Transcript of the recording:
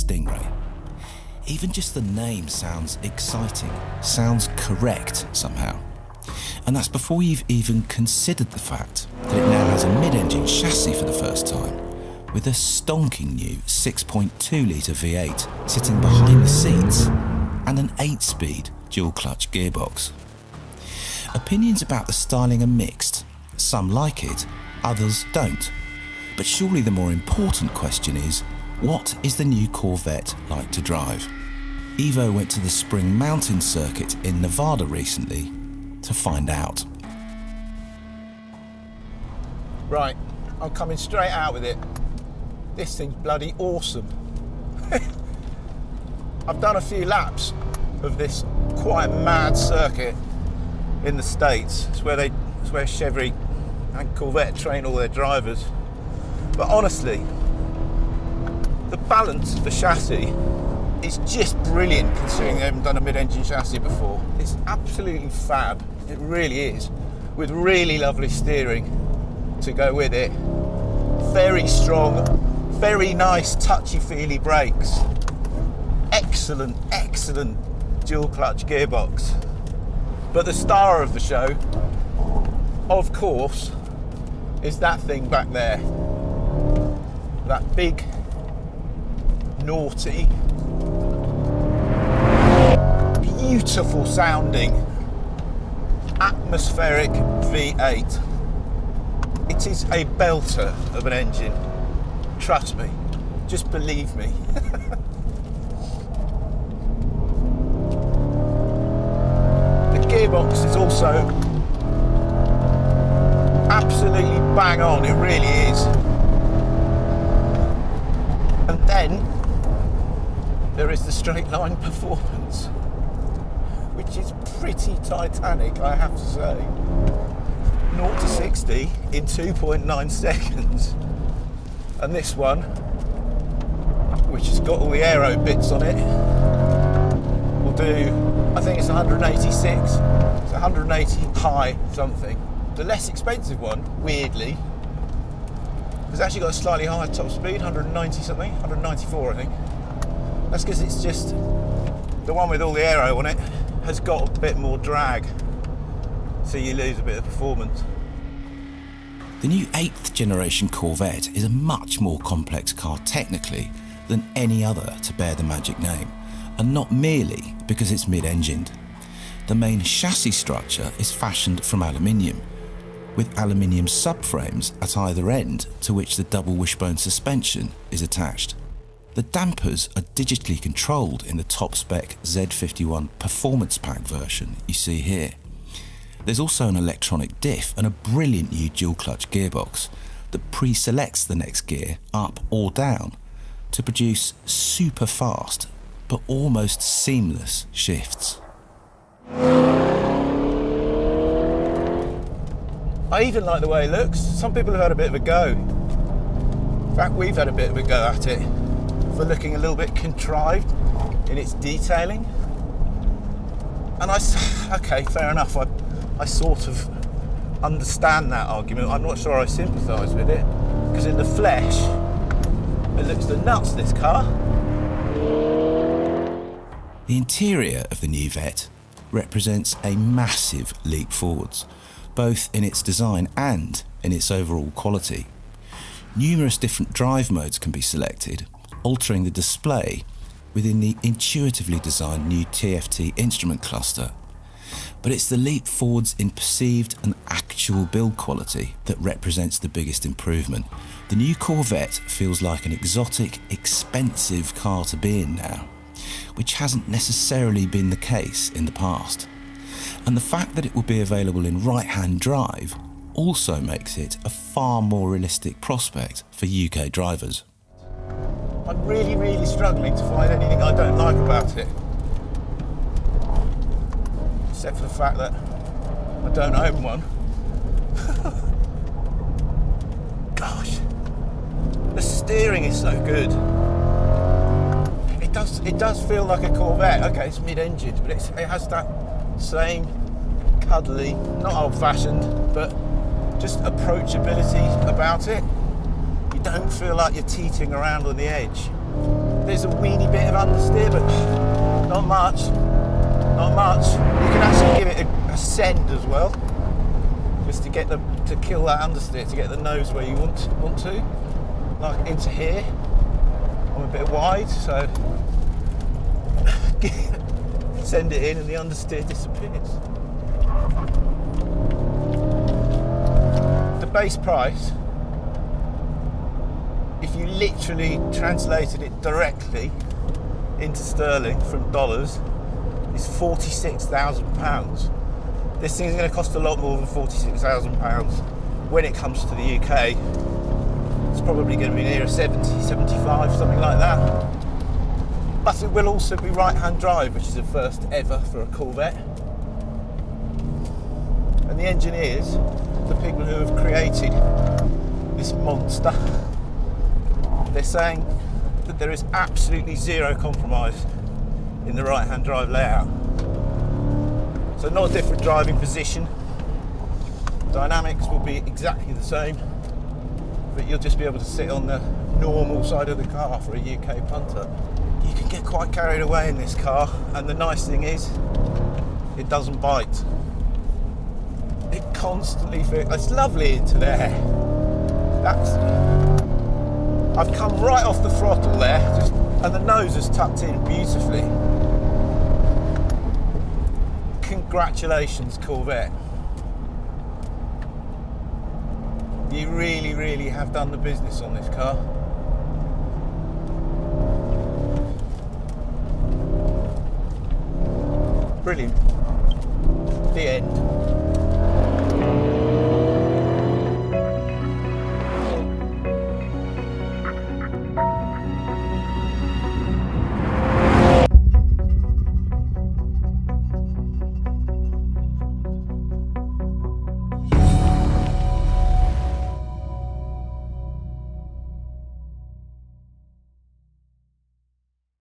Stingray. Even just the name sounds exciting, sounds correct somehow. And that's before you've even considered the fact that it now has a mid-engine chassis for the first time, with a stonking new 6.2-litre V8 sitting behind the seats and an 8-speed dual-clutch gearbox. Opinions about the styling are mixed. Some like it, others don't. But surely the more important question is, what is the new Corvette like to drive? Evo went to the Spring Mountain circuit in Nevada recently to find out. Right, I'm coming straight out with it. This thing's bloody awesome. I've done a few laps of this quite mad circuit in the States. It's where Chevy and Corvette train all their drivers. But honestly, the balance of the chassis is just brilliant considering they haven't done a mid-engine chassis before. It's absolutely fab, it really is, with really lovely steering to go with it. Very strong, very nice touchy-feely brakes. Excellent, excellent dual-clutch gearbox. But the star of the show, of course, is that thing back there. That big, naughty, beautiful sounding, atmospheric V8. It is a belter of an engine. Trust me, just believe me. The gearbox is also absolutely bang on, it really is. And then there is the straight line performance, which is pretty titanic, I have to say. 0 to 60 in 2.9 seconds. And this one, which has got all the aero bits on it, will do, I think it's 186. It's 180 high something. The less expensive one, weirdly, has actually got a slightly higher top speed, 190 something, 194 I think. That's because it's just, the one with all the aero on it has got a bit more drag, so you lose a bit of performance. The new 8th generation Corvette is a much more complex car technically than any other to bear the magic name, and not merely because it's mid-engined. The main chassis structure is fashioned from aluminium, with aluminium subframes at either end to which the double wishbone suspension is attached. The dampers are digitally controlled in the top-spec Z51 Performance Pack version you see here. There's also an electronic diff and a brilliant new dual-clutch gearbox that pre-selects the next gear up or down to produce super fast but almost seamless shifts. I even like the way it looks. Some people have had a bit of a go. In fact, we've had a bit of a go at it for looking a little bit contrived in its detailing. And okay, fair enough. I sort of understand that argument. I'm not sure I sympathise with it, because in the flesh, it looks the nuts, this car. The interior of the new Vette represents a massive leap forwards, both in its design and in its overall quality. Numerous different drive modes can be selected, altering the display within the intuitively designed new TFT instrument cluster. But it's the leap forwards in perceived and actual build quality that represents the biggest improvement. The new Corvette feels like an exotic, expensive car to be in now, which hasn't necessarily been the case in the past. And the fact that it will be available in right-hand drive also makes it a far more realistic prospect for UK drivers. I'm really, really struggling to find anything I don't like about it. Except for the fact that I don't own one. Gosh, the steering is so good. It does feel like a Corvette. Okay, it's mid-engined, but it has that same cuddly, not old-fashioned, but just approachability about it. You don't feel like you're teetering around on the edge. there's a weeny bit of understeer, but not much. Not much. You can actually give it a send as well, just to get to kill that understeer, to get the nose where you want to, like into here. I'm a bit wide, so send it in and the understeer disappears. The base price, if you literally translated it directly into sterling from dollars, is £46,000. This thing is going to cost a lot more than £46,000 when it comes to the UK. It's probably going to be near 70, 75, something like that. But it will also be right-hand drive, which is a first ever for a Corvette. And the engineers, the people who have created this monster, they're saying that there is absolutely zero compromise in the right-hand drive layout. So not a different driving position. Dynamics will be exactly the same, but you'll just be able to sit on the normal side of the car for a UK punter. You can get quite carried away in this car, and the nice thing is, it doesn't bite. It constantly feels, it's lovely into there. I've come right off the throttle there, and the nose is tucked in beautifully. Congratulations, Corvette. You really, really have done the business on this car. Brilliant. The end.